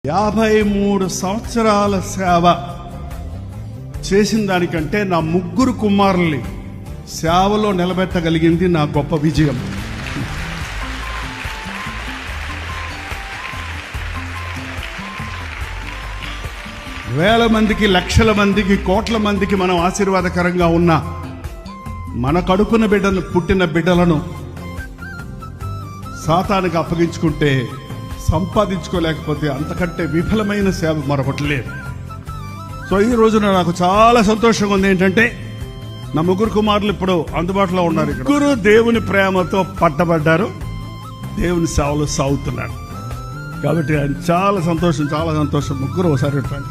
53 సంవత్సరాల సేవ చేసిన దానికంటే నా 3 కుమారుల్ని సేవలో నిలబెట్టగలిగింది నా గొప్ప విజయం. వేల మందికి, లక్షల మందికి, కోట్ల మందికి మనం ఆశీర్వాదకరంగా ఉన్న మన కడుపున పుట్టిన బిడ్డలను సాతానికి అప్పగించుకుంటే సంపాదించుకోలేకపోతే అంతకంటే విఫలమైన సేవ మరొకటి లేదు. సో ఈ రోజున నాకు చాలా సంతోషంగా ఉంది. ఏంటంటే నా 3 కుమారులు ఇప్పుడు అందుబాటులో ఉన్నారు. 3 దేవుని ప్రేమతో పట్టబడ్డారు, దేవుని సేవలో సాగుతున్నారు. కాబట్టి చాలా సంతోషం. 3 ఒకసారి పెట్టండి.